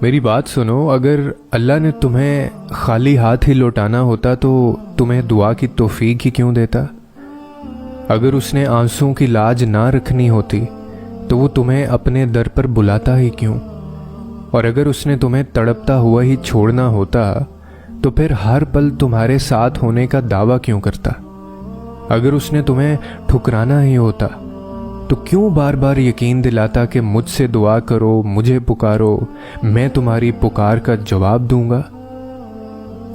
میری بات سنو، اگر اللہ نے تمہیں خالی ہاتھ ہی لوٹانا ہوتا تو تمہیں دعا کی توفیق ہی کیوں دیتا؟ اگر اس نے آنسوں کی لاج نہ رکھنی ہوتی تو وہ تمہیں اپنے در پر بلاتا ہی کیوں؟ اور اگر اس نے تمہیں تڑپتا ہوا ہی چھوڑنا ہوتا تو پھر ہر پل تمہارے ساتھ ہونے کا دعویٰ کیوں کرتا؟ اگر اس نے تمہیں ٹھکرانا ہی ہوتا تو کیوں بار بار یقین دلاتا کہ مجھ سے دعا کرو، مجھے پکارو، میں تمہاری پکار کا جواب دوں گا؟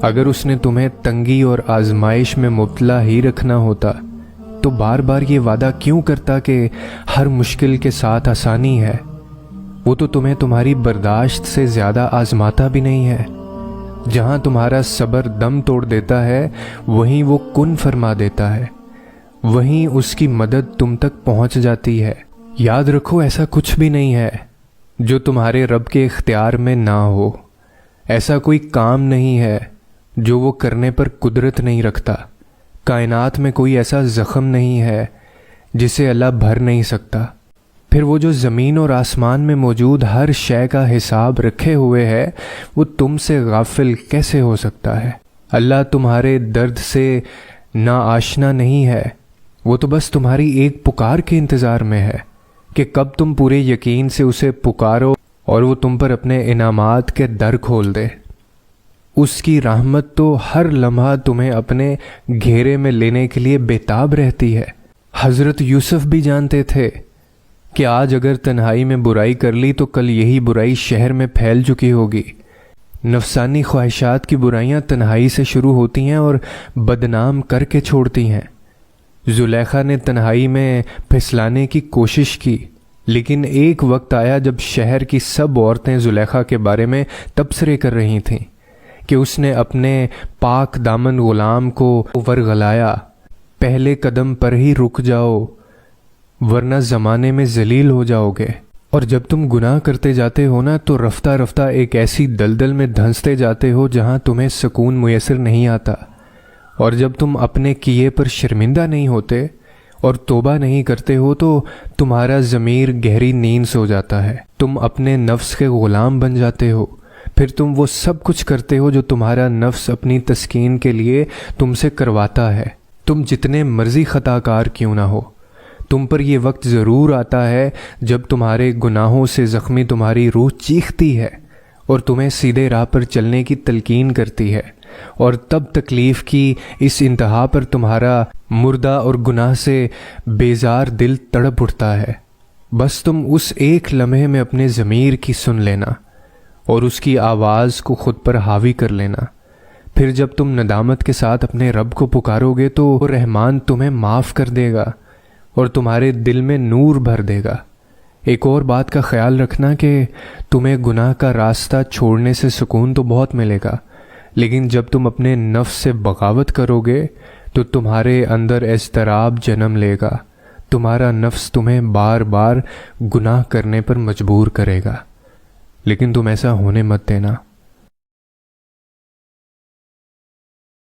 اگر اس نے تمہیں تنگی اور آزمائش میں مبتلا ہی رکھنا ہوتا تو بار بار یہ وعدہ کیوں کرتا کہ ہر مشکل کے ساتھ آسانی ہے؟ وہ تو تمہیں تمہاری برداشت سے زیادہ آزماتا بھی نہیں ہے۔ جہاں تمہارا صبر دم توڑ دیتا ہے وہیں وہ کن فرما دیتا ہے، وہیں اس کی مدد تم تک پہنچ جاتی ہے۔ یاد رکھو، ایسا کچھ بھی نہیں ہے جو تمہارے رب کے اختیار میں نہ ہو۔ ایسا کوئی کام نہیں ہے جو وہ کرنے پر قدرت نہیں رکھتا۔ کائنات میں کوئی ایسا زخم نہیں ہے جسے اللہ بھر نہیں سکتا۔ پھر وہ جو زمین اور آسمان میں موجود ہر شے کا حساب رکھے ہوئے ہے، وہ تم سے غافل کیسے ہو سکتا ہے؟ اللہ تمہارے درد سے نا آشنا نہیں ہے، وہ تو بس تمہاری ایک پکار کے انتظار میں ہے کہ کب تم پورے یقین سے اسے پکارو اور وہ تم پر اپنے انعامات کے در کھول دے۔ اس کی رحمت تو ہر لمحہ تمہیں اپنے گھیرے میں لینے کے لیے بےتاب رہتی ہے۔ حضرت یوسف بھی جانتے تھے کہ آج اگر تنہائی میں برائی کر لی تو کل یہی برائی شہر میں پھیل چکی ہوگی۔ نفسانی خواہشات کی برائیاں تنہائی سے شروع ہوتی ہیں اور بدنام کر کے چھوڑتی ہیں۔ زلیخا نے تنہائی میں پھسلانے کی کوشش کی، لیکن ایک وقت آیا جب شہر کی سب عورتیں زلیخا کے بارے میں تبصرے کر رہی تھیں کہ اس نے اپنے پاک دامن غلام کو ورغلایا۔ پہلے قدم پر ہی رک جاؤ ورنہ زمانے میں ذلیل ہو جاؤ گے۔ اور جب تم گناہ کرتے جاتے ہو نا تو رفتہ رفتہ ایک ایسی دلدل میں دھنستے جاتے ہو جہاں تمہیں سکون میسر نہیں آتا۔ اور جب تم اپنے کیے پر شرمندہ نہیں ہوتے اور توبہ نہیں کرتے ہو تو تمہارا ضمیر گہری نیند سو جاتا ہے، تم اپنے نفس کے غلام بن جاتے ہو۔ پھر تم وہ سب کچھ کرتے ہو جو تمہارا نفس اپنی تسکین کے لیے تم سے کرواتا ہے، تم جتنے مرضی خطا کار کیوں نہ ہو۔ تم پر یہ وقت ضرور آتا ہے جب تمہارے گناہوں سے زخمی تمہاری روح چیختی ہے اور تمہیں سیدھے راہ پر چلنے کی تلقین کرتی ہے، اور تب تکلیف کی اس انتہا پر تمہارا مردہ اور گناہ سے بیزار دل تڑپ اٹھتا ہے۔ بس تم اس ایک لمحے میں اپنے ضمیر کی سن لینا اور اس کی آواز کو خود پر حاوی کر لینا۔ پھر جب تم ندامت کے ساتھ اپنے رب کو پکارو گے تو وہ رحمان تمہیں معاف کر دے گا اور تمہارے دل میں نور بھر دے گا۔ ایک اور بات کا خیال رکھنا کہ تمہیں گناہ کا راستہ چھوڑنے سے سکون تو بہت ملے گا، لیکن جب تم اپنے نفس سے بغاوت کرو گے تو تمہارے اندر اضطراب جنم لے گا۔ تمہارا نفس تمہیں بار بار گناہ کرنے پر مجبور کرے گا، لیکن تم ایسا ہونے مت دینا۔